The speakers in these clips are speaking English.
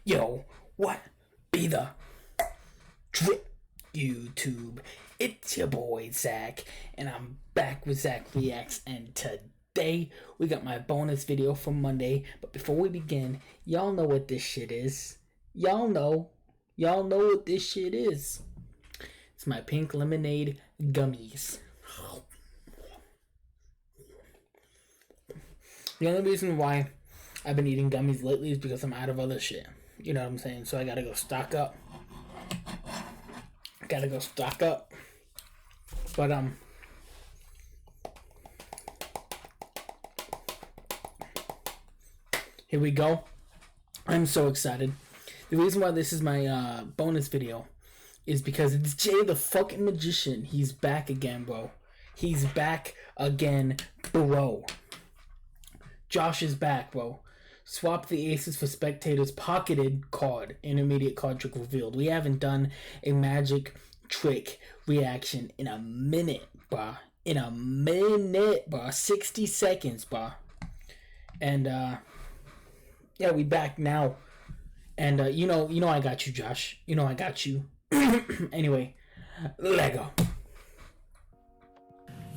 Yo, what be the drip, YouTube? It's your boy Zack, and I'm back with Zack Reacks, and today we got my bonus video from Monday. But before we begin, y'all know what this shit is. Y'all know what this shit is. It's my pink lemonade gummies. The only reason why I've been eating gummies lately is because I'm out of other shit. You know what I'm saying? So I gotta go stock up. But here we go. I'm so excited. The reason why this is my bonus video is because it's Jay the fucking Magician. He's back again, bro. He's back again, bro. Josh is back, bro. Swap the aces for Spectator's pocketed card. Intermediate card trick revealed. We haven't done a magic trick reaction in a minute, bruh. 60 seconds, bruh. And, yeah, we back now. And, you know I got you, Josh. You know I got you. Anyway, Lego.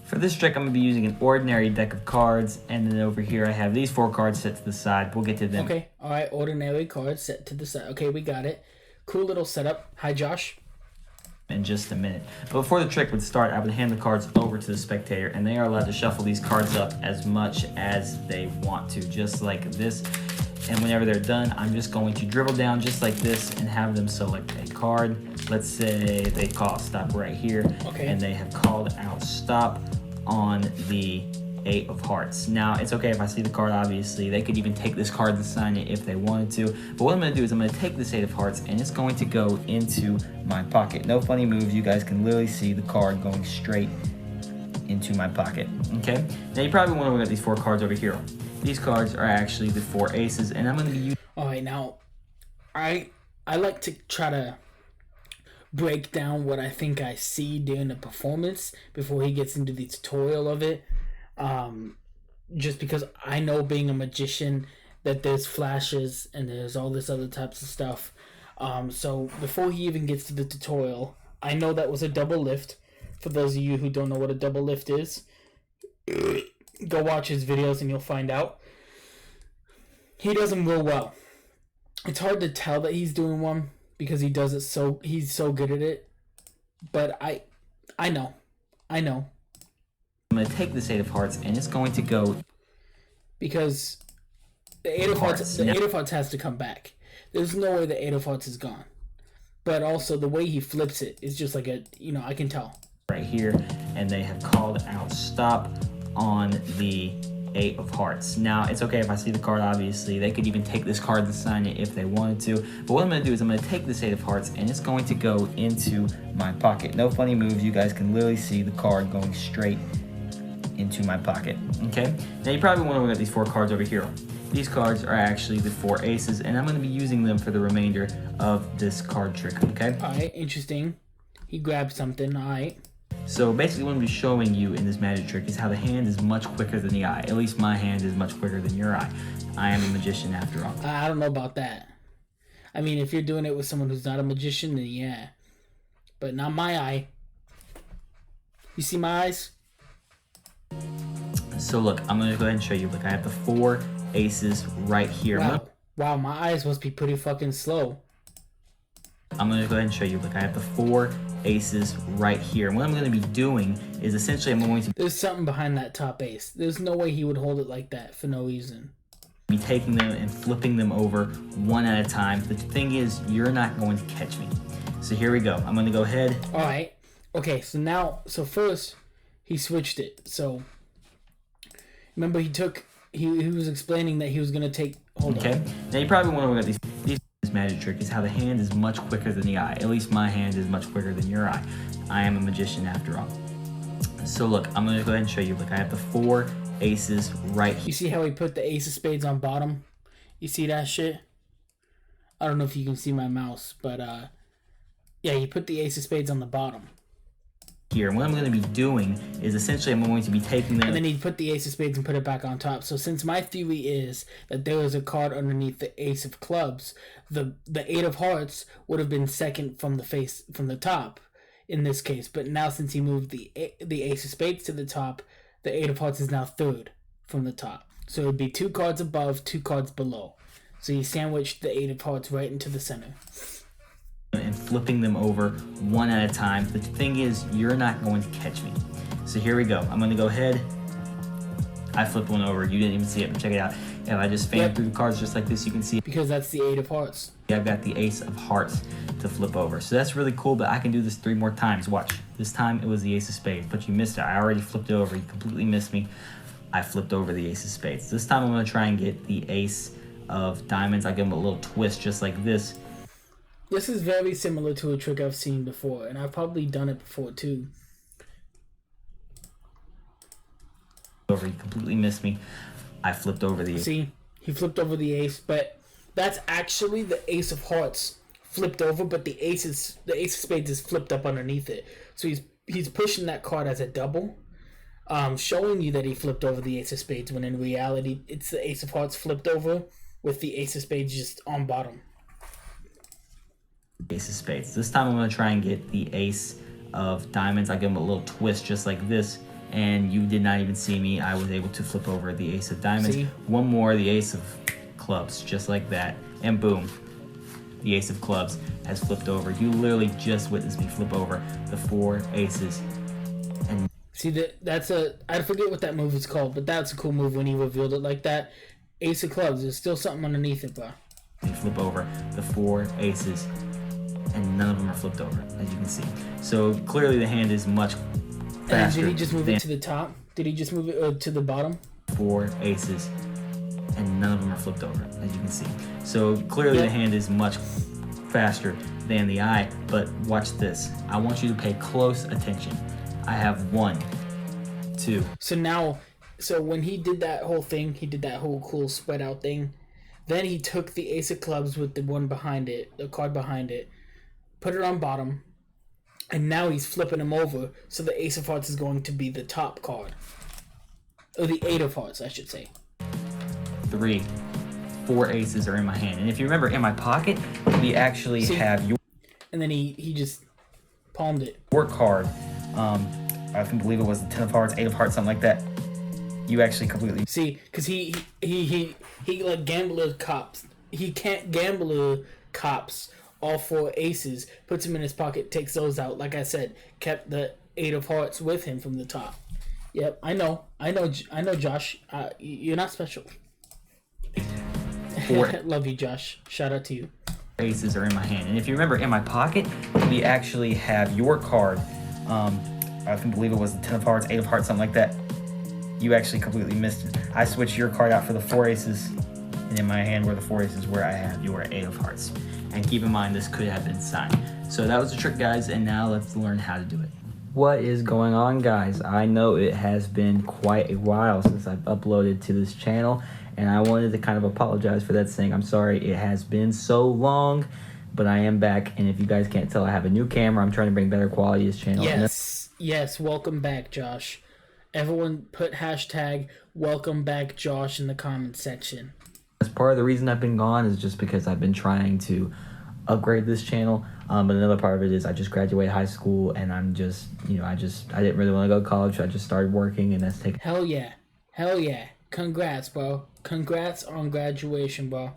For this trick, I'm going to be using an ordinary deck of cards, and then over here I have these 4 cards set to the side. We'll get to them. Okay, alright, ordinary cards set to the side. Okay, we got it. Cool little setup. Hi, Josh. In just a minute. But before the trick would start, I would hand the cards over to the spectator, and they are allowed to shuffle these cards up as much as they want to, just like this. And whenever they're done, I'm just going to dribble down just like this and have them select a card. Let's say they call stop right here, okay, and they have called out stop on the 8 of hearts. Now, it's okay if I see the card, obviously. They could even take this card and sign it if they wanted to. But what I'm going to do is I'm going to take this 8 of hearts, and it's going to go into my pocket. No funny moves. You guys can literally see the card going straight into my pocket. Okay? Now, you probably wonder what got these 4 cards over here. These cards are actually the 4 aces, and I'm going to be using... Alright, now, I like to try to break down what I think I see during the performance before he gets into the tutorial of it. Just because I know, being a magician, that there's flashes and there's all this other types of stuff. So before he even gets to the tutorial, I know that was a double lift. For those of you who don't know what a double lift is, go watch his videos and you'll find out. He does them real well. It's hard to tell that he's doing one because he does it he's so good at it. But I know. I'm going to take this 8 of hearts, and it's going to go... Because the 8 of hearts, the 8 of hearts has to come back. There's no way the 8 of hearts is gone. But also, the way he flips it is just like I can tell. Right here, and they have called out stop on the 8 of hearts. Now, it's okay if I see the card, obviously. They could even take this card and sign it if they wanted to. But what I'm going to do is I'm going to take this 8 of hearts, and it's going to go into my pocket. No funny moves. You guys can literally see the card going straight into my pocket. Okay? Now, you probably wonder what got these 4 cards over here. These cards are actually the 4 aces, and I'm going to be using them for the remainder of this card trick. Okay? Alright, interesting. He grabbed something. Alright. So basically what I'm going to be showing you in this magic trick is how the hand is much quicker than the eye. At least my hand is much quicker than your eye. I am a magician after all. I don't know about that. I mean, if you're doing it with someone who's not a magician, then yeah. But not my eye. You see my eyes? So look, I'm going to go ahead and show you. Look, I have the 4 aces right here. Wow, my eyes must be pretty fucking slow. I'm going to go ahead and show you. Look, I have the 4 aces right here. And what I'm going to be doing is essentially I'm going to There's something behind that top ace. There's no way he would hold it like that for no reason. Be taking them and flipping them over one at a time. The thing is, you're not going to catch me. So here we go. I'm going to go ahead. All right. Okay, so first he switched it. So remember, he was explaining that he was going to take... Hold on. Now you probably wonder what got these magic trick is how the hand is much quicker than the eye. At least my hand is much quicker than your eye. I am a magician after all. So look, I'm going to go ahead and show you. Look, I have the 4 aces right here. You see how he put the ace of spades on bottom? You see that shit? I don't know if you can see my mouse, but yeah, he put the ace of spades on the bottom. here. And what I'm going to be doing is essentially I'm going to be taking them. And then he'd put the ace of spades and put it back on top. So since my theory is that there was a card underneath the ace of clubs, the eight of hearts would have been second from the top in this case. But now since he moved the ace of spades to the top, the eight of hearts is now third from the top. So it would be 2 cards above, 2 cards below. So you sandwiched the eight of hearts right into the center. And flipping them over one at a time. The thing is, you're not going to catch me. So here we go. I'm going to go ahead. I flipped one over. You didn't even see it, but check it out. If I just fan through the cards just like this, you can see. Because that's the eight of hearts. I've got the ace of hearts to flip over. So that's really cool, but I can do this 3 more times. Watch. This time it was the ace of spades, but you missed it. I already flipped it over. You completely missed me. I flipped over the ace of spades. This time I'm going to try and get the ace of diamonds. I give him a little twist just like this. This is very similar to a trick I've seen before, and I've probably done it before too. Over, you completely missed me. I flipped over the ace. See, he flipped over the ace, but that's actually the ace of hearts flipped over, but the ace of spades is flipped up underneath it. So he's pushing that card as a double, showing you that he flipped over the ace of spades, when in reality it's the ace of hearts flipped over with the ace of spades just on bottom. Ace of spades. This time I'm going to try and get the ace of diamonds. I give him a little twist just like this, and you did not even see me. I was able to flip over the ace of diamonds. See? One more, the ace of clubs, just like that, and boom, the ace of clubs has flipped over. You literally just witnessed me flip over the 4 aces. And see, I forget what that move is called, but that's a cool move when he revealed it like that. Ace of clubs, there's still something underneath it, bro. you flip over the 4 aces, and none of them are flipped over, as you can see. So clearly the hand is much faster. And did he just move it to the top? Did he just move it to the bottom? 4 aces, and none of them are flipped over, as you can see. So clearly the hand is much faster than the eye, but watch this. I want you to pay close attention. I have 1, 2. So when he did that whole thing, he did that whole cool spread out thing. Then he took the ace of clubs with the one behind it, the card behind it, put it on bottom, and now he's flipping them over, so the ace of hearts is going to be the top card. Or the eight of hearts, I should say. 3, 4 aces are in my hand. And if you remember, in my pocket, we actually have your... And then he just palmed it. Your card. I can believe it was the 10 of hearts, 8 of hearts, something like that. You actually completely... See, because he like gambler cops. He can't gambler cops all 4 aces, puts them in his pocket, takes those out. Like I said, kept the 8 of hearts with him from the top. Yep, I know, Josh. You're not special. 4 Love you, Josh. Shout out to you. Aces are in my hand. And if you remember, in my pocket, we actually have your card. I can believe it was the 10 of hearts, 8 of hearts, something like that. You actually completely missed it. I switched your card out for the 4 aces, and in my hand were the 4 aces where I have your 8 of hearts. And keep in mind, this could have been signed. So that was the trick, guys, and now let's learn how to do it. What is going on, guys? I know it has been quite a while since I've uploaded to this channel, and I wanted to kind of apologize for that, saying I'm sorry it has been so long, but I am back, and if you guys can't tell, I have a new camera. I'm trying to bring better quality to this channel. Yes, welcome back, Josh. Everyone put hashtag welcome back Josh in the comment section. As part of the reason I've been gone is just because I've been trying to upgrade this channel, but another part of it is I just graduated high school, and I'm just, I didn't really want to go to college, so I just started working, and that's taking... Hell yeah. Congrats, bro. Congrats on graduation, bro.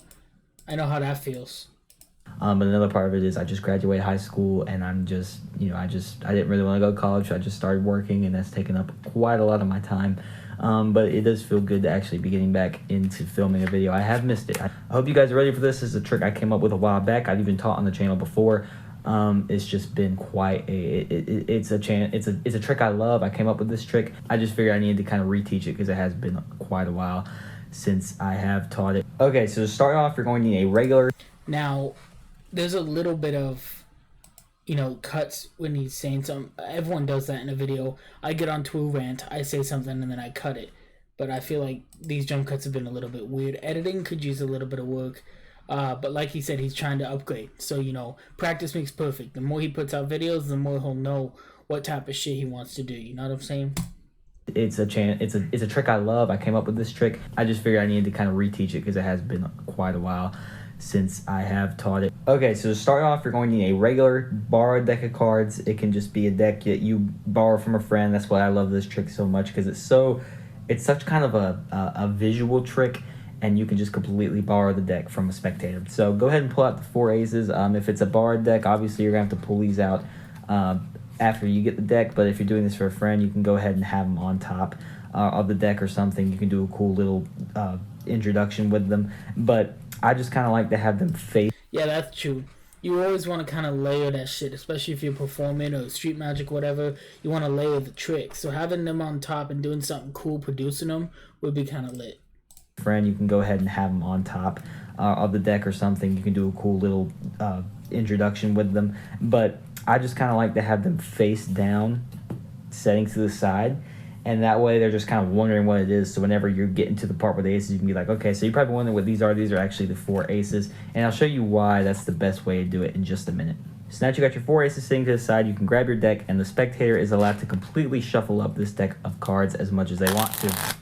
I know how that feels. But another part of it is I just graduated high school, and I'm just, I didn't really want to go to college, so I just started working, and that's taken up quite a lot of my time. But it does feel good to actually be getting back into filming a video. I have missed it. I hope you guys are ready for this. This is a trick I came up with a while back. I've even taught on the channel before. It's just been quite it's a trick I love. I came up with this trick. I just figured I needed to kind of reteach it because it has been quite a while since I have taught it. Okay, so to start off, you're going to need a regular... Now, there's a little bit of, cuts when he's saying something. Everyone does that in a video. I get onto a rant, I say something, and then I cut it. But I feel like these jump cuts have been a little bit weird. Editing could use a little bit of work. But like he said, he's trying to upgrade. So, practice makes perfect. The more he puts out videos, the more he'll know what type of shit he wants to do. You know what I'm saying? It's a trick I love. I came up with this trick. I just figured I needed to kind of reteach it because it has been quite a while since I have taught it. Okay, so to start off, you're going to need a regular borrowed deck of cards. It can just be a deck that you borrow from a friend. That's why I love this trick so much, because it's such kind of a visual trick, and you can just completely borrow the deck from a spectator. So go ahead and pull out the 4 aces. If it's a borrowed deck, obviously you're going to have to pull these out after you get the deck, but if you're doing this for a friend, you can go ahead and have them on top of the deck or something. You can do a cool little introduction with them, but I just kind of like to have them face. Yeah, that's true. You always want to kind of layer that shit, especially if you're performing or street magic, whatever. You want to layer the tricks. So having them on top and doing something cool, producing them, would be kind of lit. Friend, you can go ahead and have them on top of the deck or something. You can do a cool little introduction with them, but I just kind of like to have them face down, setting to the side, and that way they're just kind of wondering what it is. So whenever you're getting to the part with the aces, you can be like, okay, so you're probably wondering what these are. These are actually the 4 aces, and I'll show you why that's the best way to do it in just a minute. So now that you got your 4 aces sitting to the side, you can grab your deck, and the spectator is allowed to completely shuffle up this deck of cards as much as they want to.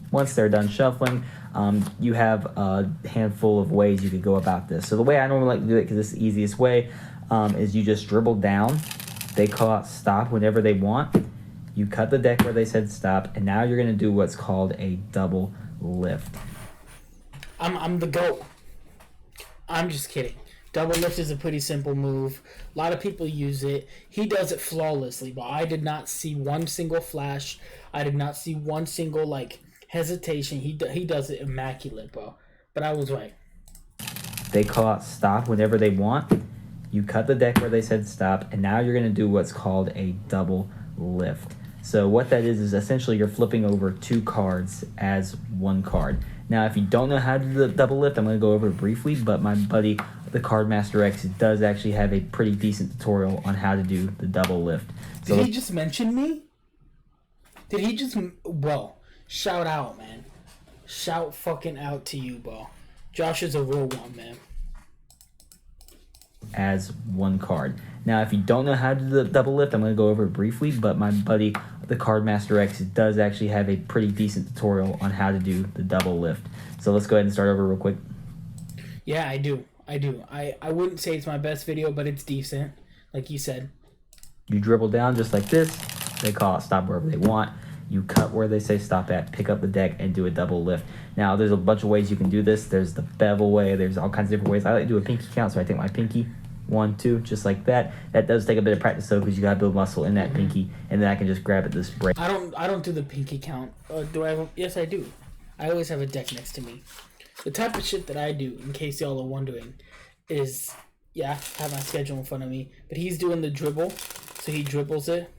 Once they're done shuffling, you have a handful of ways you could go about this. So the way I normally like to do it, because it's the easiest way, is you just dribble down. They call out stop whenever they want. You cut the deck where they said stop, and now you're going to do what's called a double lift. I'm the GOAT. I'm just kidding. Double lift is a pretty simple move. A lot of people use it. He does it flawlessly, but I did not see one single flash. I did not see one single, hesitation. He does it immaculate, bro. But I was right. They call out stop whenever they want. You cut the deck where they said stop, and now you're going to do what's called a double lift. So what that is essentially you're flipping over 2 cards as 1 card. Now, if you don't know how to do the double lift, I'm going to go over it briefly, but my buddy, the Card Master Reacks, does actually have a pretty decent tutorial on how to do the double lift. So did he just mention me? Did he just... Bro, shout out, man. Shout fucking out to you, bro. Josh is a real one, man. As 1 card. Now, if you don't know how to do the double lift, I'm going to go over it briefly, but my buddy, the Card Master Reacks, does actually have a pretty decent tutorial on how to do the double lift. So let's go ahead and start over real quick. Yeah, I do. I wouldn't say it's my best video, but it's decent, like you said. You dribble down just like this. They call it stop wherever they want. You cut where they say stop at, pick up the deck, and do a double lift. Now, there's a bunch of ways you can do this. There's the bevel way. There's all kinds of different ways. I like to do a pinky count, so I take my pinky, 1, 2, just like that. That does take a bit of practice, though, because you got to build muscle in that pinky, and then I can just grab it this break. I don't do the pinky count. Do I have yes, I do. I always have a deck next to me. The type of shit that I do, in case y'all are wondering, is, I have my schedule in front of me, but he's doing the dribble, so he dribbles it,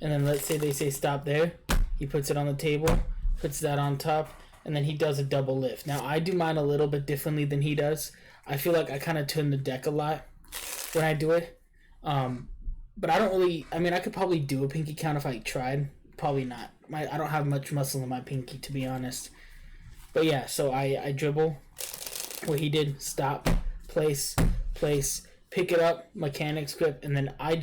and then let's say they say stop there, he puts it on the table, puts that on top, and then he does a double lift. Now, I do mine a little bit differently than he does. I feel like I kind of turn the deck a lot when I do it, but I don't really, I could probably do a pinky count if I tried. Probably not. I don't have much muscle in my pinky, to be honest. But yeah, so I dribble what he did, stop, place, pick it up, mechanics grip, and then I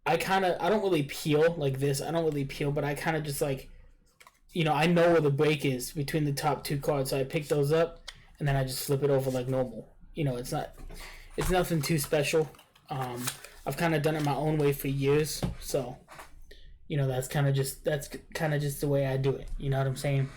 don't really peel like this. I don't really peel, but I kind of just I know where the break is between the top 2 cards, so I pick those up, and then I just flip it over like normal. It's nothing too special. I've kind of done it my own way for years, so that's kind of just the way I do it. You know what I'm saying?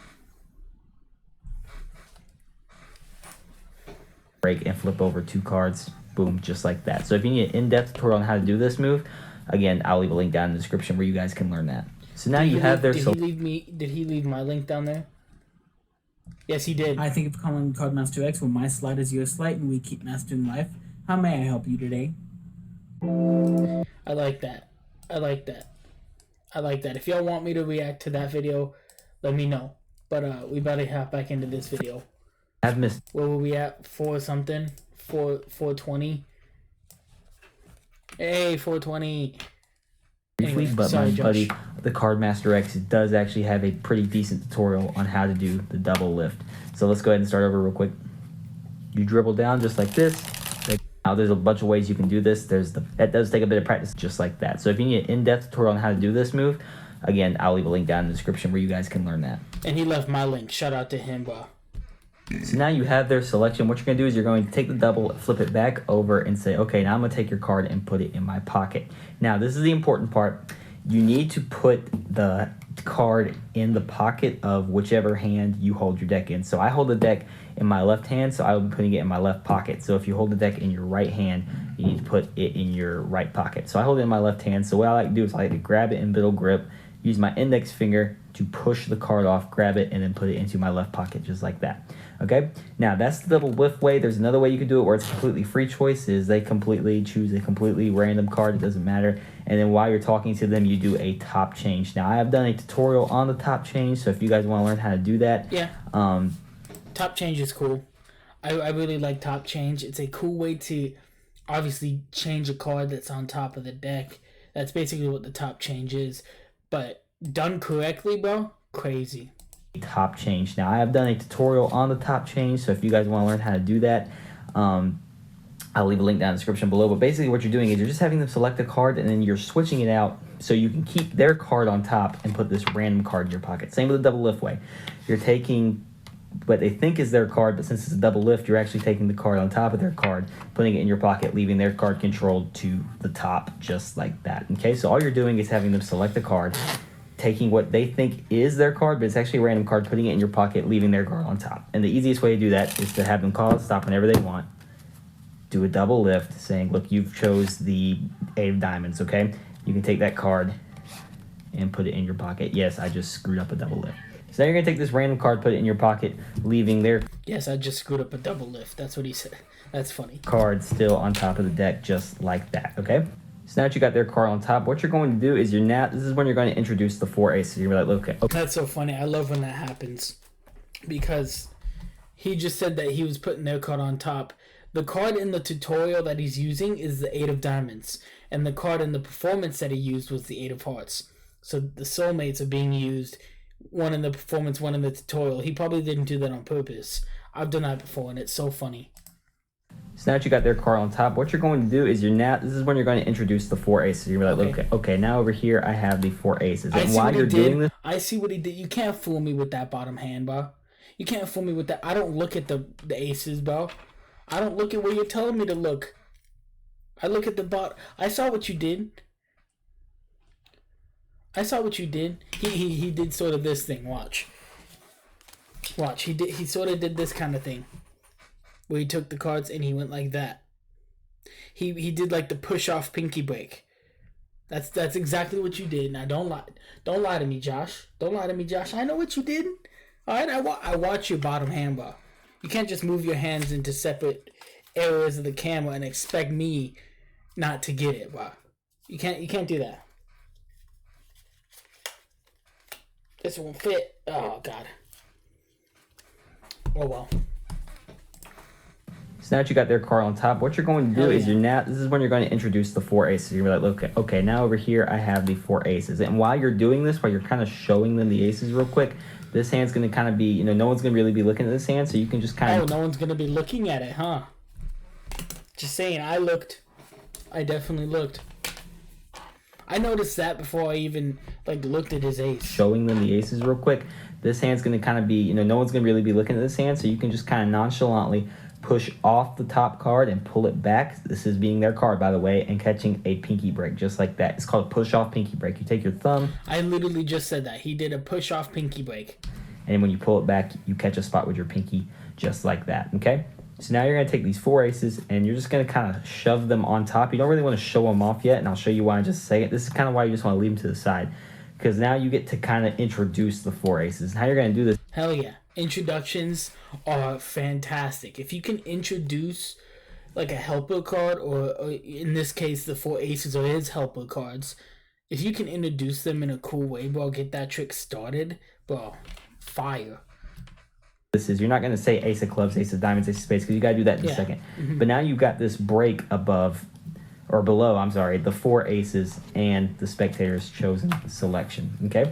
Break and flip over 2 cards, boom, just like that. So if you need an in-depth tutorial on how to do this move, again, I'll leave a link down in the description where you guys can learn that. So now you have their... Did he leave my link down there? Yes, he did. I think of calling Card Master X, where my slide is your slide and we keep mastering life. How may I help you today? I like that. If y'all want me to react to that video, let me know. But we better hop back into this video. I've missed... Where were we at? 420? Hey, 420. Briefly, Anyway, but sorry, my Josh. buddy, the Card Master X, does actually have a pretty decent tutorial on how to do the double lift. So let's go ahead and start over real quick. You dribble down just like this. Now, there's a bunch of ways you can do this. That does take a bit of practice, just like that. So if you need an in-depth tutorial on how to do this move, again, I'll leave a link down in the description where you guys can learn that. And he left my link. Shout out to him, bro. So now you have their selection. What you're going to do is you're going to take the double, flip it back over, and say, okay, now I'm going to take your card and put it in my pocket. Now, this is the important part. You need to put the card in the pocket of whichever hand you hold your deck in. So I hold the deck in my left hand, so I will be putting it in my left pocket. So if you hold the deck in your right hand, you need to put it in your right pocket. So I hold it in my left hand. So what I like to do is I like to grab it in middle grip, use my index finger to push the card off, grab it, and then put it into my left pocket just like that. Okay, now that's the double lift way. There's another way you can do it where it's completely free choice, is they completely choose a completely random card, it doesn't matter. And then while you're talking to them, you do a top change. Now I have done a tutorial on the top change, so if you guys want to learn how to do that. Yeah. Top change is cool. I really like top change. It's a cool way to obviously change a card that's on top of the deck. That's basically what the top change is. But done correctly, bro, crazy. Top change. Now I have done a tutorial on the top change, so if you guys want to learn how to do that, I'll leave a link down in the description below. But basically what you're doing is you're just having them select a card and then you're switching it out so you can keep their card on top and put this random card in your pocket. Same with the double lift way. You're taking what they think is their card, but since it's a double lift, you're actually taking the card on top of their card, putting it in your pocket, leaving their card controlled to the top, just like that. Okay, so all you're doing is having them select a card, taking what they think is their card, but it's actually a random card, putting it in your pocket, leaving their card on top. And the easiest way to do that is to have them call it stop whenever they want, do a double lift, saying, look, you've chose the 8 of diamonds, okay? You can take that card and put it in your pocket. Yes, I just screwed up a double lift. So now you're going to take this random card, put it in your pocket, leaving their... Yes, I just screwed up a double lift. That's what he said. That's funny. Card still on top of the deck, just like that, okay? So now that you got their card on top, what you're going to do is this is when you're going to introduce the 4 aces. You're like, okay. That's so funny. I love when that happens because he just said that he was putting their card on top. The card in the tutorial that he's using is the 8 of diamonds, and the card in the performance that he used was the 8 of hearts. So the soulmates are being used, one in the performance, one in the tutorial. He probably didn't do that on purpose. I've done that before, and it's so funny. So now that you got their card on top, what you're going to do is this is when you're going to introduce the 4 aces. You're like, okay, now over here I have the 4 aces. And while you're doing this, I see what he did. You can't fool me with that bottom hand, bro. You can't fool me with that. I don't look at the aces, bro. I don't look at where you're telling me to look. I look at the bottom. I saw what you did. I saw what you did. He did sort of this thing. Watch. He sort of did this kind of thing, where he took the cards and he went like that. He did like the push off pinky break. That's exactly what you did. Now don't lie to me, Josh. Don't lie to me, Josh. I know what you did. All right, I watch your bottom hand, bro. You can't just move your hands into separate areas of the camera and expect me not to get it, bro. You can't do that. This won't fit. Oh God. Oh well. So now that you got their card on top, what you're going to do is this is when you're going to introduce the 4 aces. You're like, okay, now over here I have the 4 aces. And while you're doing this, while you're kind of showing them the aces real quick, this hand's going to kind of be, no one's going to really be looking at this hand, so you can just kind of... Oh, no one's going to be looking at it, huh? Just saying, I looked. I definitely looked. I noticed that before I even, looked at his ace. Showing them the aces real quick. This hand's going to kind of be, no one's going to really be looking at this hand, so you can just kind of nonchalantly push off the top card and pull it back. This is being their card, by the way, and catching a pinky break, just like that. It's called a push-off pinky break. You take your thumb. I literally just said that. He did a push-off pinky break. And when you pull it back, you catch a spot with your pinky, just like that, okay? So now you're going to take these 4 aces, and you're just going to kind of shove them on top. You don't really want to show them off yet, and I'll show you why in just a second. This is kind of why you just want to leave them to the side, because now you get to kind of introduce the 4 aces. And how you're going to do this... Hell yeah. Introductions are fantastic. If you can introduce a helper card, or in this case the 4 aces are his helper cards, if you can introduce them in a cool way, bro, get that trick started, bro, fire. This is, you're not going to say ace of clubs, ace of diamonds, ace of spades, because you got to do that in a second. Mm-hmm. But now you've got this break below, the 4 aces and the spectator's chosen selection, okay?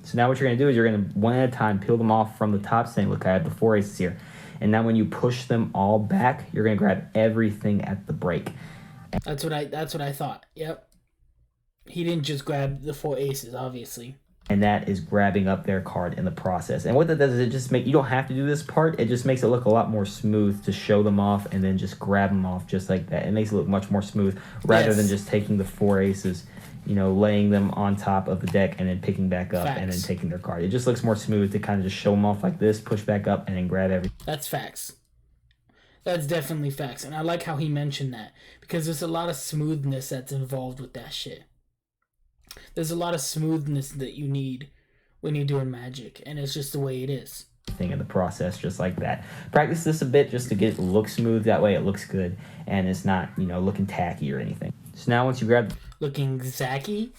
So now what you're going to do is you're going to, one at a time, peel them off from the top, saying, look, I have the 4 aces here. And now when you push them all back, you're going to grab everything at the break. That's what I thought. Yep. He didn't just grab the 4 aces, obviously. And that is grabbing up their card in the process. And what that does is it just you don't have to do this part. It just makes it look a lot more smooth to show them off and then just grab them off just like that. It makes it look much more smooth rather than just taking the 4 aces, laying them on top of the deck and then picking back up and then taking their card. It just looks more smooth to kind of just show them off like this, push back up, and then grab everything. That's facts. That's definitely facts. And I like how he mentioned that because there's a lot of smoothness that's involved with that shit. There's a lot of smoothness that you need when you're doing Magic, and it's just the way it is. Thing in the process, just like that. Practice this a bit just to get it to look smooth. That way it looks good, and it's not, looking tacky or anything. So now once you grab... Looking Zacky?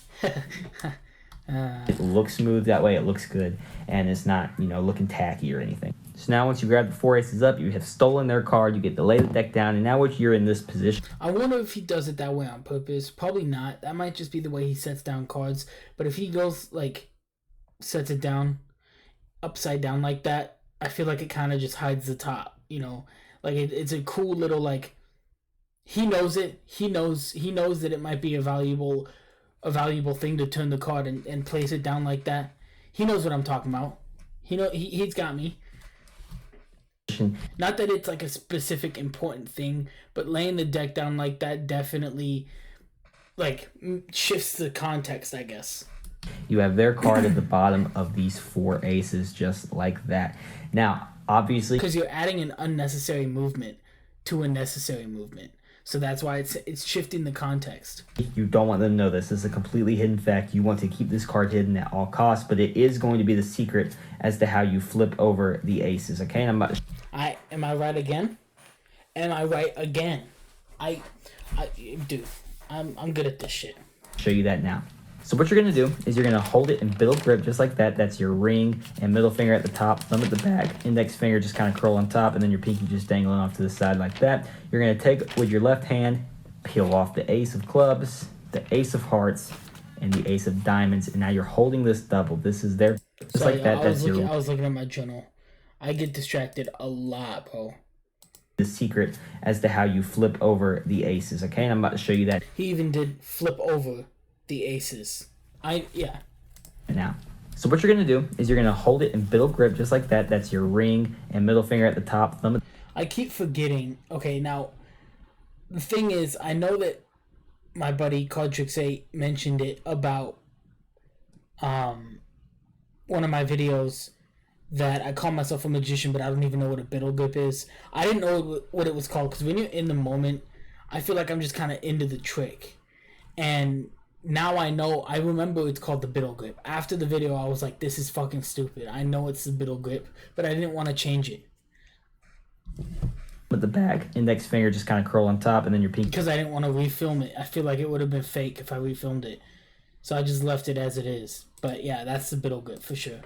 It looks smooth. That way it looks good, and it's not, looking tacky or anything. So now once you grab the 4 aces up, you have stolen their card, you get to lay the deck down, and now you're in this position. I wonder if he does it that way on purpose. Probably not. That might just be the way he sets down cards. But if he goes, sets it down upside down like that, I feel like it kind of just hides the top, it's a cool little, he knows it. He knows that it might be a valuable thing to turn the card and place it down like that. He knows what I'm talking about. He's got me. Not that it's a specific important thing, but laying the deck down like that definitely shifts the context, I guess. You have their card at the bottom of these 4 aces just like that. Now, obviously... Because you're adding an unnecessary movement to a necessary movement. So that's why it's shifting the context. You don't want them to know this. This is a completely hidden fact. You want to keep this card hidden at all costs, but it is going to be the secret as to how you flip over the aces, okay? And Am I right again? Am I right again? Dude, I'm good at this shit. Show you that now. So what you're going to do is you're going to hold it in middle grip just like that. That's your ring and middle finger at the top, thumb at the back, index finger just kind of curl on top, and then your pinky just dangling off to the side like that. You're going to take with your left hand, peel off the ace of clubs, the ace of hearts, and the ace of diamonds, and now you're holding this double. This is their... Just Sorry, like that. I was looking at my journal. I get distracted a lot, bro. The secret as to how you flip over the aces, okay? And I'm about to show you that. He even did flip over the aces. Yeah. Now, so what you're going to do is you're going to hold it in middle grip just like that. That's your ring and middle finger at the top, thumb. I keep forgetting. Okay, now, the thing is, I know that my buddy Cardtrix8 mentioned it about one of my videos that I call myself a magician, but I don't even know what a middle grip is. I didn't know what it was called, because when you're in the moment, I feel like I'm just kind of into the trick. And now I remember it's called the middle grip. After the video, I was like, this is fucking stupid. I know it's the middle grip, but I didn't want to change it. With the back, index finger just kind of curl on top, and then your pinky. Because I didn't want to refilm it. I feel like it would have been fake if I refilmed it. So I just left it as it is. But yeah, that's the middle grip for sure.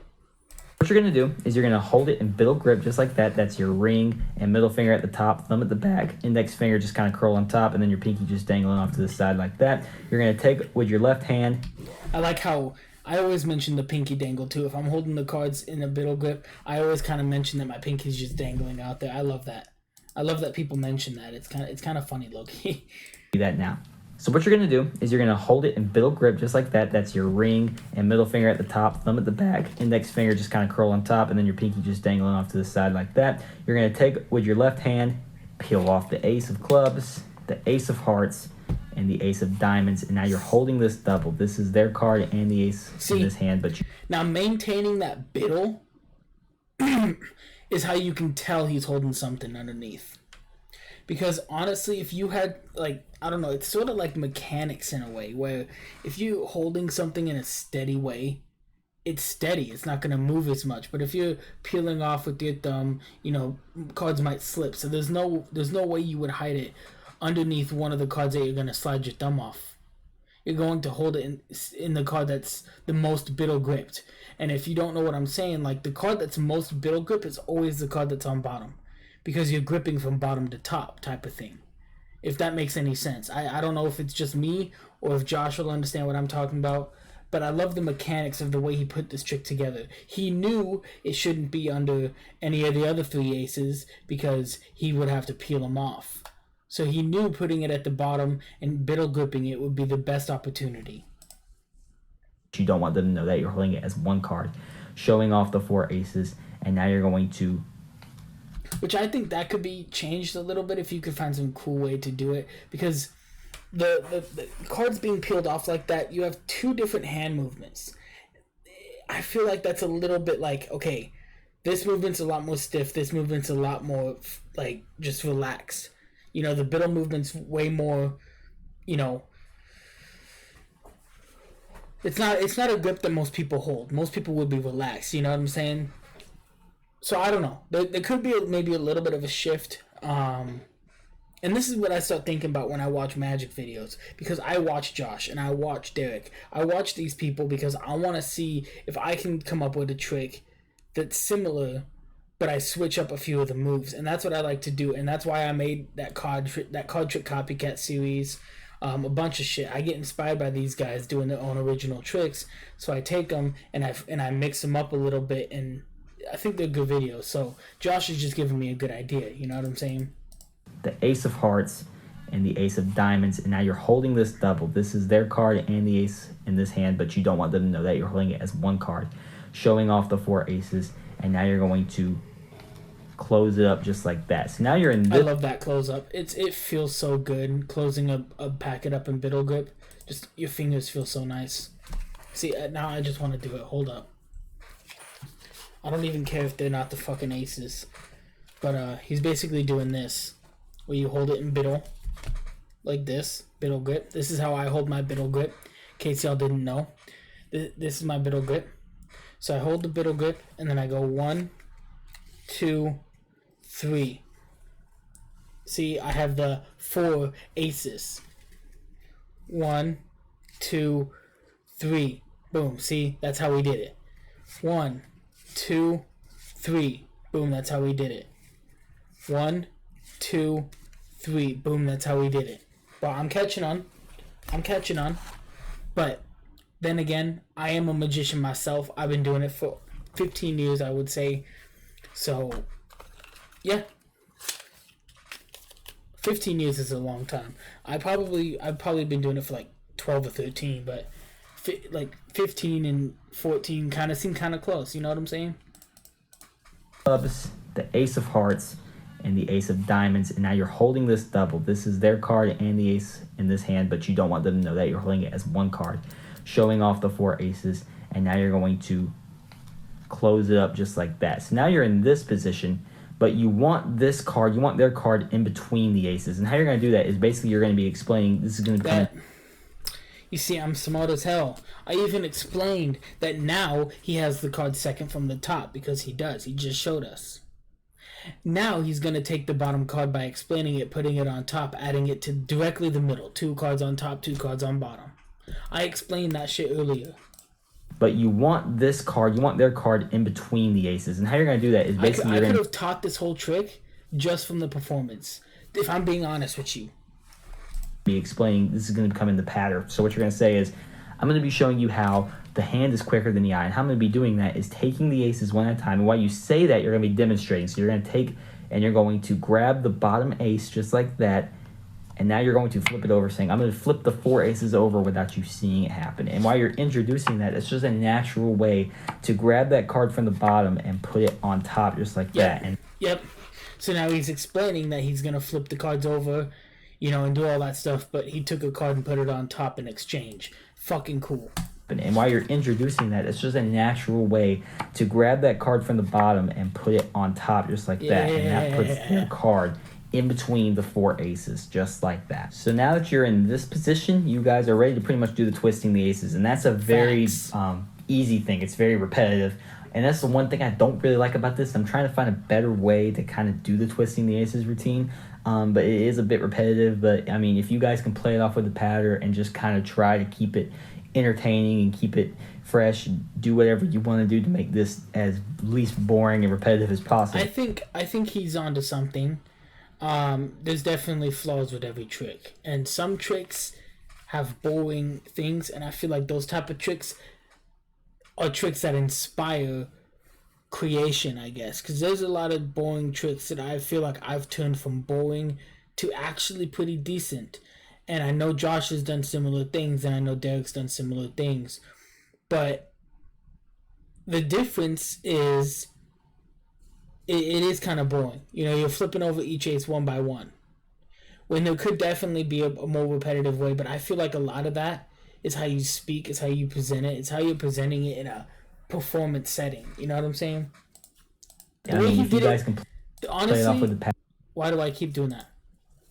What you're going to do is you're going to hold it in middle grip just like that. That's your ring and middle finger at the top, thumb at the back, index finger just kind of curl on top, and then your pinky just dangling off to the side like that. You're going to take with your left hand. I like how I always mention the pinky dangle too. If I'm holding the cards in a middle grip, I always kind of mention that my pinky's just dangling out there. I love that. I love that people mention that. It's kind of funny, Loki. Do that now. So what you're going to do is you're going to hold it in middle grip just like that. That's your ring and middle finger at the top, thumb at the back, index finger just kind of curl on top, and then your pinky just dangling off to the side like that. You're going to take with your left hand, peel off the ace of clubs, the ace of hearts, and the ace of diamonds, and now you're holding this double. This is their card and the ace in this hand. But now maintaining that biddle is how you can tell he's holding something underneath. Because honestly, if you had, I don't know, it's sort of like mechanics in a way, where if you're holding something in a steady way, it's steady. It's not going to move as much. But if you're peeling off with your thumb, cards might slip. So there's no way you would hide it underneath one of the cards that you're going to slide your thumb off. You're going to hold it in the card that's the most biddle gripped. And if you don't know what I'm saying, the card that's most biddle grip is always the card that's on bottom. Because you're gripping from bottom to top type of thing. If that makes any sense. I don't know if it's just me or if Josh will understand what I'm talking about. but I love the mechanics of the way he put this trick together. He knew it shouldn't be under any of the other 3 aces because he would have to peel them off. So he knew putting it at the bottom and biddle gripping it would be the best opportunity. You don't want them to know that you're holding it as 1 card, showing off the 4 aces, and now you're going to... Which I think that could be changed a little bit if you could find some cool way to do it, because the cards being peeled off like that, you have 2 different hand movements. I feel like that's a little bit like, okay, this movement's a lot more stiff, this movement's a lot more like just relaxed. You know, the biddle movement's way more, you know, it's not a grip that most people hold. Most people would be relaxed, you know what I'm saying? So I don't know. There could be maybe a little bit of a shift. And this is what I start thinking about when I watch Magic videos. Because I watch Josh and I watch Derek. I watch these people because I want to see if I can come up with a trick that's similar, but I switch up a few of the moves. And that's what I like to do. And that's why I made that card trick copycat series. A bunch of shit. I get inspired by these guys doing their own original tricks. So I take them and I mix them up a little bit. And I think they're good videos. So Josh is just giving me a good idea. You know what I'm saying? The ace of hearts and the ace of diamonds, and now you're holding this double. This is their card and the ace in this hand, but you don't want them to know that you're holding it as 1 card, showing off the 4 aces, and now you're going to close it up just like that. So now you're in this... I love that close up. It feels so good closing a packet up in biddle grip. Just your fingers feel so nice. See, now I just want to do it. Hold up. I don't even care if they're not the fucking aces, but he's basically doing this, where you hold it in biddle, like this, biddle grip. This is how I hold my biddle grip, in case y'all didn't know. This is my biddle grip. So I hold the biddle grip, and then I go 1, 2, 3. See, I have the 4 aces. 1, 2, 3. Boom. See, that's how we did it. 1, 2, 3. Boom, that's how we did it. 1, 2, 3. Boom, that's how we did it. Well, I'm catching on. But then again, I am a magician myself. I've been doing it for 15 years, I would say. So, yeah. 15 years is a long time. I've probably been doing it for like 12 or 13, but like 15 and 14 kind of seem kind of close. You know what I'm saying? Clubs, the ace of hearts, and the ace of diamonds, and now you're holding this double. This is their card and the ace in this hand, but you don't want them to know that you're holding it as 1 card, showing off the 4 aces, and now you're going to close it up just like that. So now you're in this position, but you want this card, you want their card in between the aces, and how you're going to do that is basically you're going to be explaining this is going to become... You see, I'm smart as hell. I even explained that now he has the card second from the top, because he does. He just showed us. Now he's going to take the bottom card by explaining it, putting it on top, adding it to directly the middle. 2 cards on top, 2 cards on bottom. I explained that shit earlier. But you want this card, you want their card in between the aces. And how you're going to do that is basically... I could have taught this whole trick just from the performance, if I'm being honest with you. Be explaining this is going to become in the pattern. So what you're going to say is, I'm going to be showing you how the hand is quicker than the eye, and how I'm going to be doing that is taking the aces one at a time. And while you say that, you're going to be demonstrating. So you're going to take and you're going to grab the bottom ace just like that, and now you're going to flip it over, saying I'm going to flip the 4 aces over without you seeing it happen. And while you're introducing that, it's just a natural way to grab that card from the bottom and put it on top just like that. And yep. So now he's explaining that he's going to flip the cards over, you know, and do all that stuff, but he took a card and put it on top in exchange. Fucking cool. And while you're introducing that, it's just a natural way to grab that card from the bottom and put it on top just like that. And that puts their card in between the 4 aces, just like that. So now that you're in this position, you guys are ready to pretty much do the twisting the aces. And that's a very easy thing. It's very repetitive. And that's the one thing I don't really like about this. I'm trying to find a better way to kind of do the twisting the aces routine. But it is a bit repetitive. But, I mean, if you guys can play it off with the pattern and just kind of try to keep it entertaining and keep it fresh, do whatever you want to do to make this as least boring and repetitive as possible. I think he's onto something. There's definitely flaws with every trick. And some tricks have boring things, and I feel like those type of tricks are tricks that inspire creation, I guess, because there's a lot of boring tricks that I feel like I've turned from boring to actually pretty decent. And I know Josh has done similar things, and I know Derek's done similar things, but the difference is it is kind of boring. You know, you're flipping over each ace one by one, when there could definitely be a more repetitive way, but I feel like a lot of that is how you speak, it's how you present it, it's how you're presenting it in a performance setting. You know what I'm saying? The way he if you did guys it, can play it off honestly, with the pattern why do I keep doing that?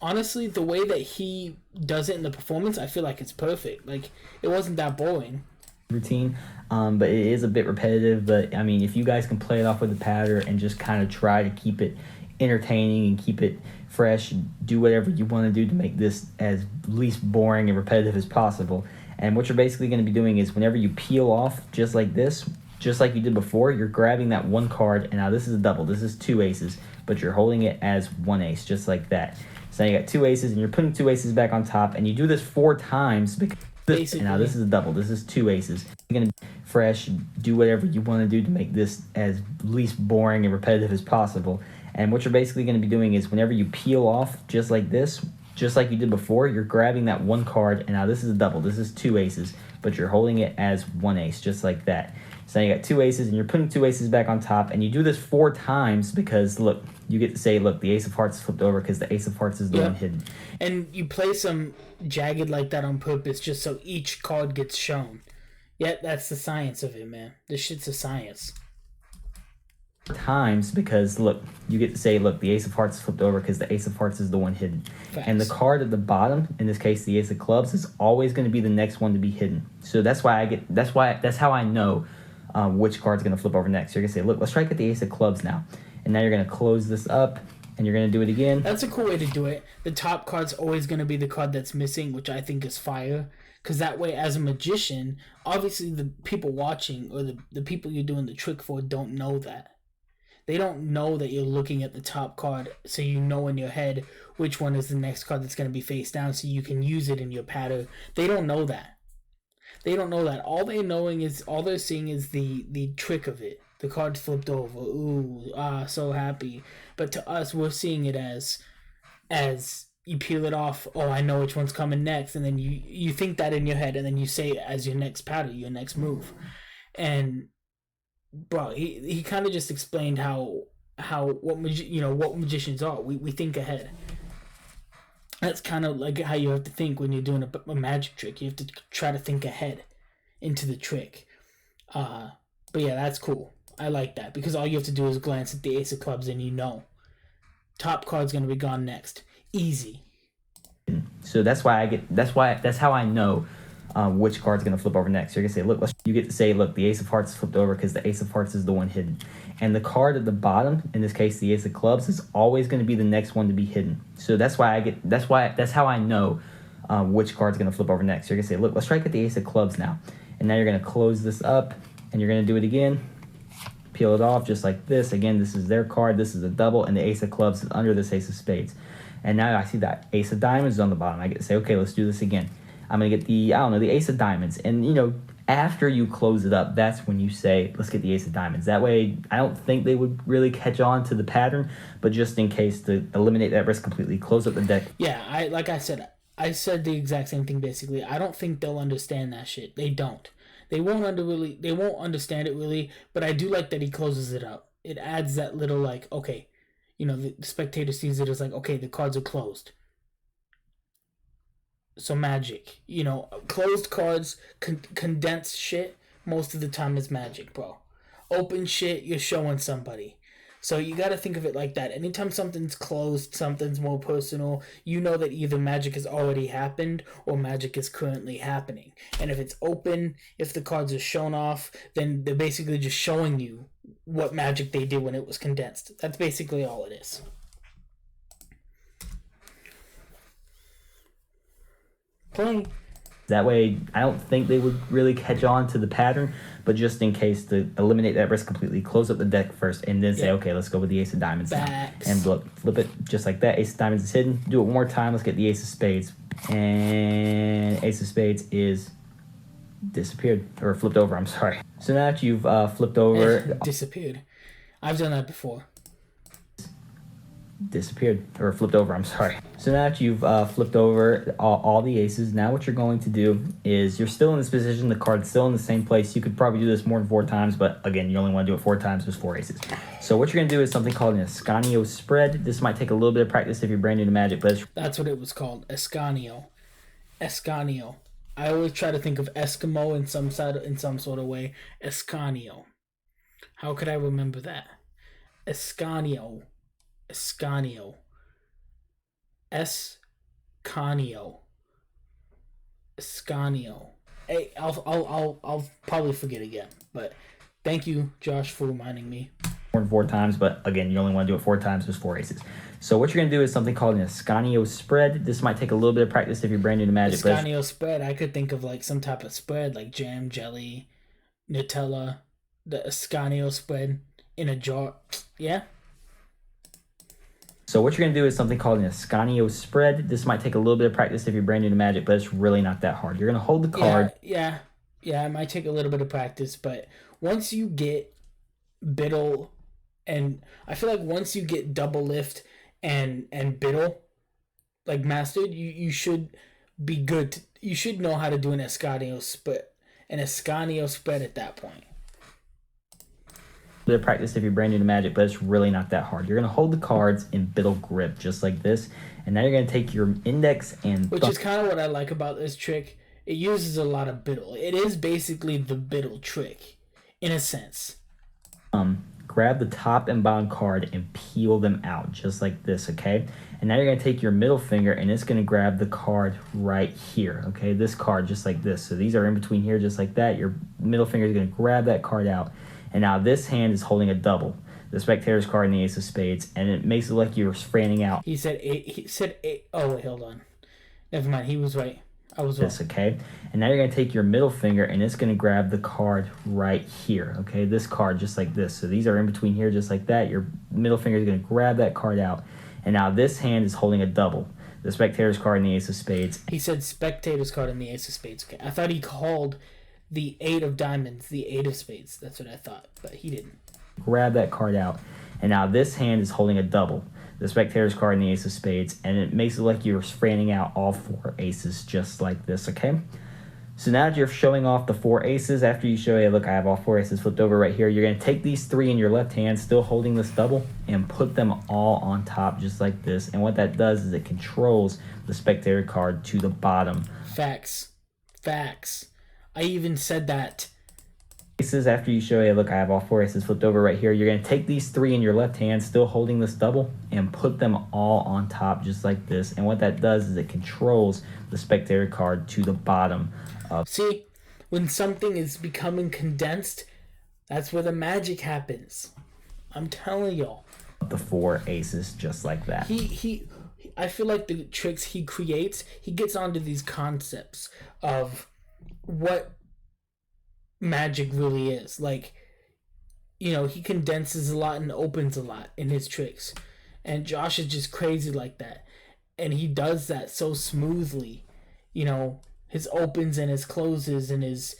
Honestly, the way that he does it in the performance, I feel like it's perfect. Like, it wasn't that boring. routine, but it is a bit repetitive. But I mean, if you guys can play it off with the pattern and just kind of try to keep it entertaining and keep it fresh, do whatever you want to do to make this as least boring and repetitive as possible. And what you're basically going to be doing is whenever you peel off just like this, just like you did before, you're grabbing that one card, and now this is a double, this is two aces, but you're holding it as one ace, just like that. So now you got two aces, and you're putting two aces back on top, and you do this 4 times because and now this is a double, this is two aces. You're going to be fresh, do whatever you want to do to make this as least boring and repetitive as possible. And what you're basically going to be doing is whenever you peel off just like this, just like you did before, you're grabbing that one card, and now this is a double, this is two aces, but you're holding it as one ace, just like that. So now you got two aces, and you're putting two aces back on top, and you do this 4 times because, look, you get to say, look, the ace of hearts flipped over because the ace of hearts is the one hidden. And you play some jagged like that on purpose just so each card gets shown. Yeah, that's the science of it, man. This shit's a science. Times because, look, you get to say, look, the ace of hearts flipped over because the ace of hearts is the one hidden. Facts. And the card at the bottom, in this case the ace of clubs, is always going to be the next one to be hidden. So that's how I know which card's going to flip over next. You're going to say, look, let's try to get the ace of clubs now. And now you're going to close this up, and you're going to do it again. That's a cool way to do it. The top card's always going to be the card that's missing, which I think is fire. Because that way, as a magician, obviously the people watching or the people you're doing the trick for don't know that. They don't know that you're looking at the top card, so you know in your head which one is the next card that's going to be face down, so you can use it in your pattern. They don't know that. They don't know that. All they're seeing is the trick of it. The card flipped over. Ooh, so happy. But to us, we're seeing it as you peel it off. Oh, I know which one's coming next, and then you think that in your head, and then you say it as your next pattern, your next move, and. Bro, he kind of just explained what magicians are. We think ahead. That's kind of like how you have to think when you're doing a magic trick. You have to try to think ahead into the trick. But yeah, that's cool. I like that because all you have to do is glance at the ace of clubs and you know top card's gonna be gone next. Easy. So that's how I know which card's going to flip over next. You're going to say, look, you get to say, look, the ace of hearts flipped over because the ace of hearts is the one hidden. And the card at the bottom, in this case, the ace of clubs, is always going to be the next one to be hidden. So that's how I know which card's going to flip over next. You're going to say, look, let's try to get the ace of clubs now. And now you're going to close this up, and you're going to do it again. Peel it off just like this. Again, this is their card. This is a double, and the ace of clubs is under this ace of spades. And now I see that ace of diamonds is on the bottom. I get to say, okay, let's do this again. I'm going to get the ace of diamonds. And, after you close it up, that's when you say, let's get the ace of diamonds. That way, I don't think they would really catch on to the pattern, but just in case, to eliminate that risk completely, close up the deck. Yeah, I said the exact same thing basically. I don't think they'll understand that shit. They don't. They won't understand it really, but I do like that he closes it up. It adds that little like, okay, the spectator sees it as like, okay, the cards are closed. So magic, closed cards, condensed shit, most of the time is magic, bro. Open shit, you're showing somebody. So you gotta think of it like that. Anytime something's closed, something's more personal, you know that either magic has already happened or magic is currently happening. And if it's open, if the cards are shown off, then they're basically just showing you what magic they did when it was condensed. That's basically all it is. Play. That way, I don't think they would really catch on to the pattern, but just in case, to eliminate that risk completely, close up the deck first and then say, okay, let's go with the ace of diamonds now. And flip it just like that. Ace of diamonds is hidden. Do it one more time. Let's get the ace of spades. And ace of spades is disappeared, or flipped over, I'm sorry. So now that you've flipped over... Disappeared. I've done that before. Disappeared, or flipped over, I'm sorry. So now that you've flipped over all the aces, now what you're going to do is, you're still in this position, the card's still in the same place. You could probably do this more than 4 times, but again, you only want to do it 4 times, there's 4 aces. So what you're going to do is something called an Ascanio spread. This might take a little bit of practice if you're brand new to Magic, but that's what it was called, Ascanio. Ascanio. I always try to think of Eskimo in some sort of way. Ascanio. How could I remember that? Ascanio. Ascanio. Ascanio. Ascanio. Hey, I'll probably forget again, but thank you, Josh, for reminding me. More than 4 times, but again, you only want to do it 4 times, there's 4 aces. So what you're going to do is something called an Ascanio spread. This might take a little bit of practice if you're brand new to Magic. Ascanio spread, I could think of like some type of spread, like jam, jelly, Nutella, the Ascanio spread in a jar. Yeah? So what you're going to do is something called an Ascanio spread. This might take a little bit of practice if you're brand new to Magic, but it's really not that hard. You're going to hold the card. Yeah, it might take a little bit of practice, but once you get Biddle, and I feel like once you get double lift and Biddle like mastered, you should be good. You should know how to do an Ascanio spread at that point. Bit of practice if you're brand new to Magic, but it's really not that hard. You're going to hold the cards in Biddle grip just like this, and now you're going to take your index and which is kind of what I like about this trick. It uses a lot of Biddle. It is basically the Biddle trick in a sense. Grab the top and bottom card and peel them out just like this, okay? And now you're going to take your middle finger and it's going to grab the card right here, okay? This card just like this. So these are in between here just like that. Your middle finger is going to grab that card out. And now this hand is holding a double, the Spectator's card and the Ace of Spades, and it makes it like you're fanning out. He said 8. He said 8. Oh, wait, hold on. Never mind. He was right. I was wrong. This, okay? And now you're going to take your middle finger and it's going to grab the card right here, okay? This card just like this. So these are in between here just like that. Your middle finger is going to grab that card out. And now this hand is holding a double, the Spectator's card and the Ace of Spades. He said Spectator's card and the Ace of Spades. Okay, I thought he called the 8 of diamonds the 8 of spades. That's what I thought, but he didn't. Grab that card out. And now this hand is holding a double, the Spectator's card and the Ace of Spades, and it makes it like you're fanning out all 4 aces just like this, okay? So now that you're showing off the 4 aces, after you show, hey, look, I have all 4 aces flipped over right here, you're going to take these 3 in your left hand, still holding this double, and put them all on top just like this. And what that does is it controls the Spectator card to the bottom. Facts. I even said that. Aces, after you show, hey, look, I have all 4 aces flipped over right here, you're going to take these 3 in your left hand, still holding this double, and put them all on top just like this. And what that does is it controls the Spectator card to the bottom. See, when something is becoming condensed, that's where the magic happens. I'm telling y'all. The 4 aces just like that. I feel like the tricks he creates, he gets onto these concepts of what magic really is. Like, you know, he condenses a lot and opens a lot in his tricks. And Josh is just crazy like that. And he does that so smoothly. You know, his opens and his closes and his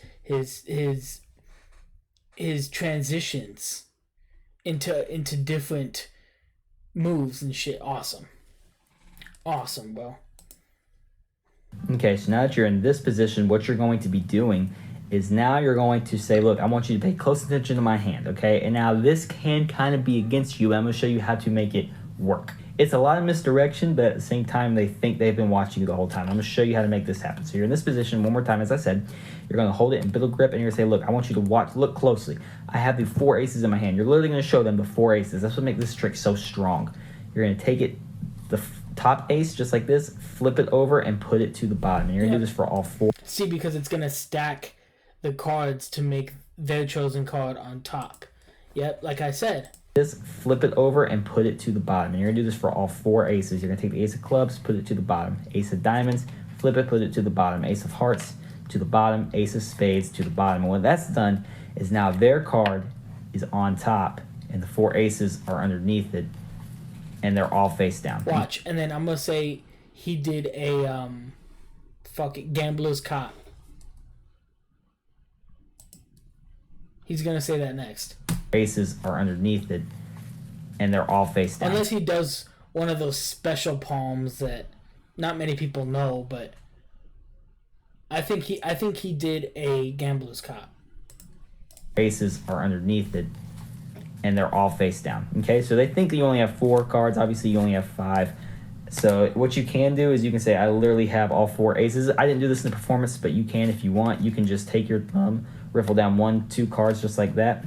transitions into different moves and shit. Awesome, bro. Okay, so now that you're in this position, what you're going to be doing is now you're going to say, look, I want you to pay close attention to my hand, okay? And now this can kind of be against you. I'm going to show you how to make it work. It's a lot of misdirection, but at the same time, they think they've been watching you the whole time. I'm going to show you how to make this happen. So you're in this position one more time, as I said. You're going to hold it in Biddle grip, and you're going to say, look, I want you to look closely. I have the 4 aces in my hand. You're literally going to show them the 4 aces. That's what makes this trick so strong. You're going to take it, the top ace, just like this, flip it over, and put it to the bottom. And you're going to do this for all 4. See, because it's going to stack the cards to make their chosen card on top. Yep, like I said. Just flip it over and put it to the bottom. And you're going to do this for all 4 aces. You're going to take the Ace of Clubs, put it to the bottom. Ace of Diamonds, flip it, put it to the bottom. Ace of Hearts to the bottom. Ace of Spades to the bottom. And what that's done is now their card is on top and the 4 aces are underneath it, and they're all face down. Watch, and then I'm going to say he did a Fuck it. Gambler's cop. He's gonna say that next. Aces are underneath it, and they're all face down. Unless he does one of those special palms that not many people know, but I think he did a gambler's cop. Aces are underneath it, and they're all face down. Okay, so they think that you only have 4 cards. Obviously, you only have 5. So what you can do is you can say, I literally have all 4 aces. I didn't do this in the performance, but you can if you want. You can just take your thumb, riffle down 1, 2 cards just like that,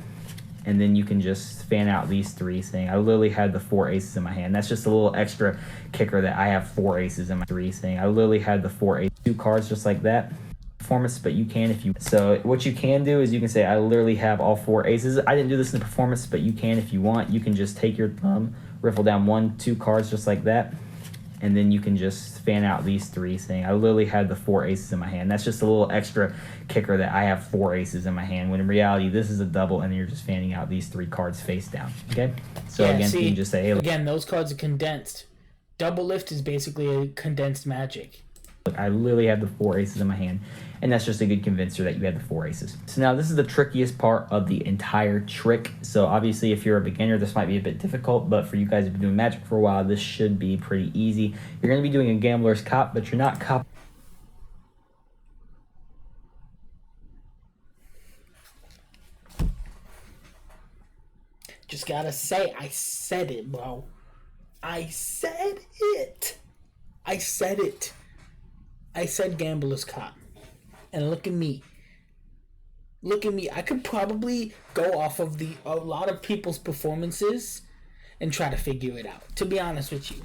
and then you can just fan out these 3, saying, I literally had the 4 aces in my hand. That's just a little extra kicker that I have 4 aces in my 3, saying, I literally had the 4 aces. 2 cards just like that. Performance, but you can if you. So what you can do is you can say, I literally have all 4 aces. I didn't do this in the performance, but you can if you want. You can just take your thumb, riffle down 1, 2 cards just like that, and then you can just fan out these 3, saying, I literally had the 4 aces in my hand. That's just a little extra kicker that I have 4 aces in my hand, when in reality, this is a double, and you're just fanning out these 3 cards face down, okay? So Yeah, again, see, you can just say, hey, look, again, those cards are condensed. Double lift is basically a condensed magic. I literally have the 4 aces in my hand, and that's just a good convincer that you had the 4 aces. So now this is the trickiest part of the entire trick. So obviously if you're a beginner, this might be a bit difficult, but for you guys who've been doing Magic for a while, this should be pretty easy. You're going to be doing a gambler's cop, but you're not cop. Just gotta say, I said it, bro. I said it. I said it. I said gambler's cop. And look at me. Look at me. I could probably go off of a lot of people's performances and try to figure it out. To be honest with you.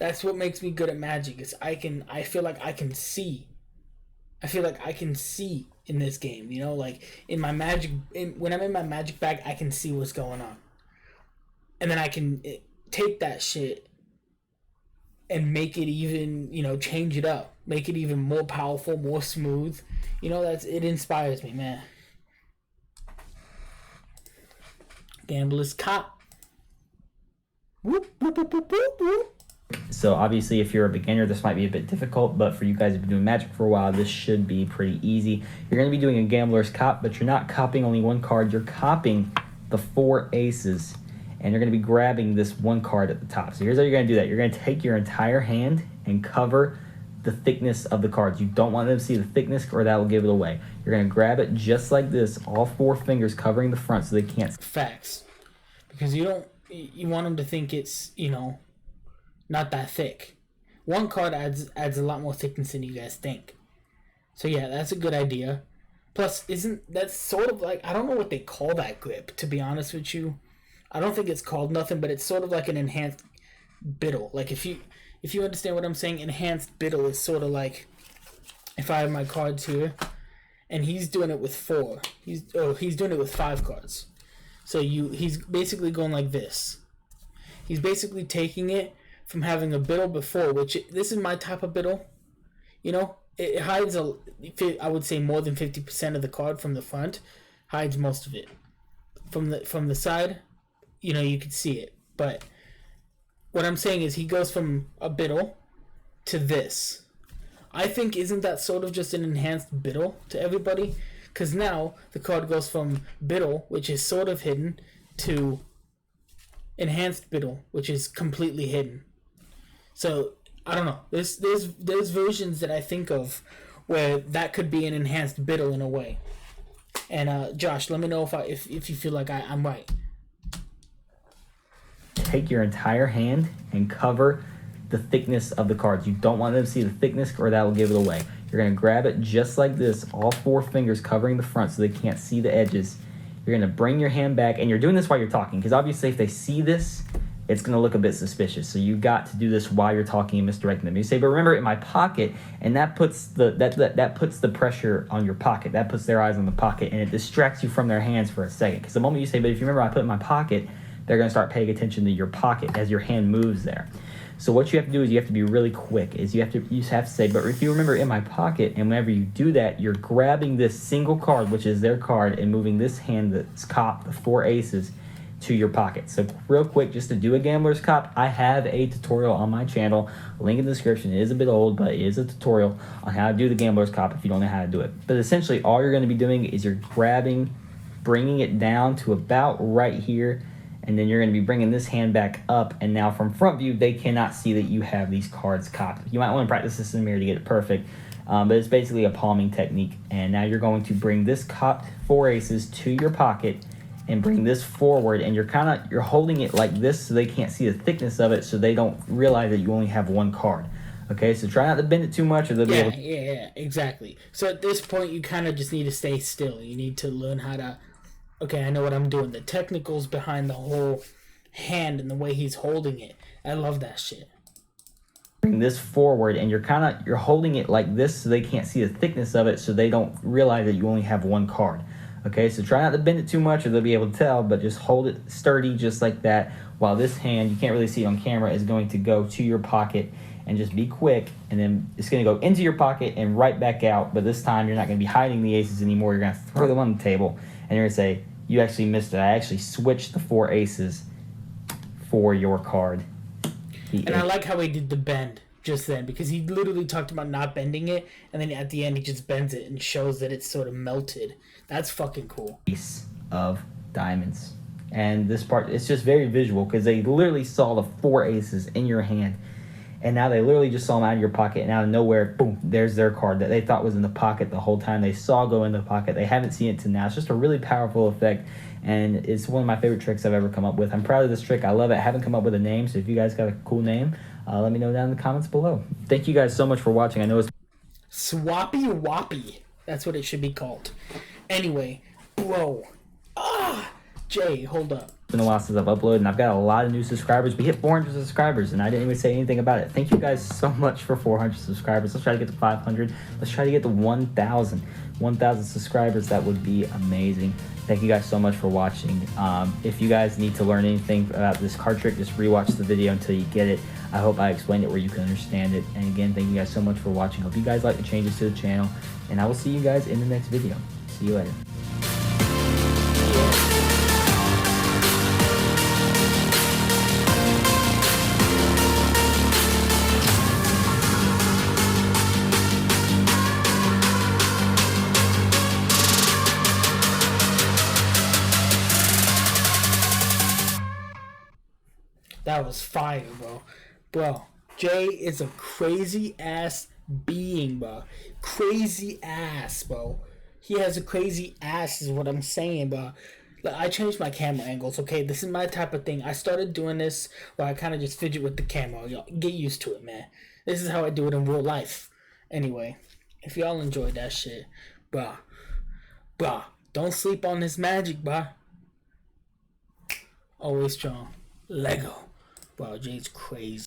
That's what makes me good at Magic. Is I feel like I can see. I feel like I can see in this game, you know, like in my Magic, when I'm in my Magic bag, I can see what's going on. And then I can take that shit and make it even, you know, change it up. Make it even more powerful, more smooth. You know, it inspires me, man. Gambler's cop. Whoop, whoop, whoop, whoop, whoop, whoop. So obviously if you're a beginner, this might be a bit difficult, but for you guys who've been doing Magic for a while, this should be pretty easy. You're going to be doing a gambler's cop, but you're not copying only 1 card. You're copying the 4 aces, and you're going to be grabbing this 1 card at the top. So here's how you're going to do that. You're going to take your entire hand and cover the thickness of the cards. You don't want them to see the thickness, or that will give it away. You're going to grab it just like this, all 4 fingers covering the front so they can't. Facts. Because you want them to think it's, you know, not that thick. 1 card adds a lot more thickness than you guys think. So yeah, that's a good idea. Plus, isn't that sort of like, I don't know what they call that grip, to be honest with you. I don't think it's called nothing, but it's sort of like an enhanced biddle. Like if you understand what I'm saying, enhanced biddle is sort of like, if I have my cards here, and he's doing it with 4. He's doing it with 5 cards. So he's basically going like this. He's basically taking it from having a biddle before, which this is my type of biddle. You know, it hides I would say more than 50% of the card from the front, hides most of it. From the side, you know, you could see it. But what I'm saying is he goes from a biddle to this. I think, isn't that sort of just an enhanced biddle to everybody? Because now the card goes from biddle, which is sort of hidden, to enhanced biddle, which is completely hidden. So I don't know. There's versions that I think of where that could be an enhanced biddle in a way. And Josh, let me know if you feel like I'm right. Take your entire hand and cover the thickness of the cards. You don't want them to see the thickness, or that will give it away. You're going to grab it just like this, all 4 fingers covering the front so they can't see the edges. You're going to bring your hand back, and you're doing this while you're talking, because obviously if they see this, it's going to look a bit suspicious. So you got to do this while you're talking and misdirecting them. You say, but remember, in my pocket, and that puts the pressure on your pocket. That puts their eyes on the pocket, and it distracts you from their hands for a second. Because the moment you say, but if you remember, I put it in my pocket, they're going to start paying attention to your pocket as your hand moves there. So what you have to do is you have to be really quick. You have to say, but if you remember, in my pocket, and whenever you do that, you're grabbing this single card, which is their card, and moving this hand that's cop, the 4 aces, to your pocket. So real quick, just to do a gambler's cop, I have a tutorial on my channel. Link in the description. It is a bit old, but it is a tutorial on how to do the gambler's cop if you don't know how to do it. But essentially, all you're going to be doing is you're bringing it down to about right here, and then you're going to be bringing this hand back up, and now from front view, they cannot see that you have these cards copped. You might want to practice this in the mirror to get it perfect, but it's basically a palming technique. And now you're going to bring this copped 4 aces to your pocket and bring this forward, and you're holding it like this so they can't see the thickness of it, so they don't realize that you only have 1 card. Okay, so try not to bend it too much, or they'll be able to... Yeah, exactly. So at this point, you kind of just need to stay still. You need to learn how to, okay, I know what I'm doing. The technicals behind the whole hand and the way he's holding it. I love that shit. Bring this forward, and you're holding it like this so they can't see the thickness of it, so they don't realize that you only have 1 card. Okay, so try not to bend it too much, or they'll be able to tell, but just hold it sturdy just like that, while this hand, you can't really see it on camera, is going to go to your pocket, and just be quick, and then it's going to go into your pocket and right back out, but this time you're not going to be hiding the aces anymore. You're going to throw them on the table, and you're going to say, you actually missed it. I actually switched the 4 aces for your card. And I like how he did the bend just then, because he literally talked about not bending it, and then at the end he just bends it and shows that it's sort of melted. That's fucking cool. Ace of diamonds. And this part, it's just very visual, because they literally saw the 4 aces in your hand, and now they literally just saw them out of your pocket, and out of nowhere, boom, there's their card that they thought was in the pocket the whole time. They saw go in the pocket. They haven't seen it to now. It's just a really powerful effect, and it's one of my favorite tricks I've ever come up with. I'm proud of this trick. I love it. I haven't come up with a name, so if you guys got a cool name, let me know down in the comments below. Thank you guys so much for watching. I know it's... Swappy Woppy. That's what it should be called. Anyway, bro. Jay, hold up. It's been a while since I've uploaded, and I've got a lot of new subscribers. We hit 400 subscribers, and I didn't even say anything about it. Thank you guys so much for 400 subscribers. Let's try to get to 500. Let's try to get to 1,000. 1,000 subscribers. That would be amazing. Thank you guys so much for watching. If you guys need to learn anything about this card trick, just rewatch the video until you get it. I hope I explained it where you can understand it. And again, thank you guys so much for watching. Hope you guys like the changes to the channel, and I will see you guys in the next video. See you later. That was fire, bro. Bro, Jay is a crazy ass being, bro. Crazy ass, bro. He has a crazy ass is what I'm saying, bro. Like, I changed my camera angles, okay? This is my type of thing. I started doing this where I kind of just fidget with the camera. Y'all get used to it, man. This is how I do it in real life. Anyway, if y'all enjoyed that shit, bro, don't sleep on this magic, bro. Always strong. Lego. Wow, Jay's crazy.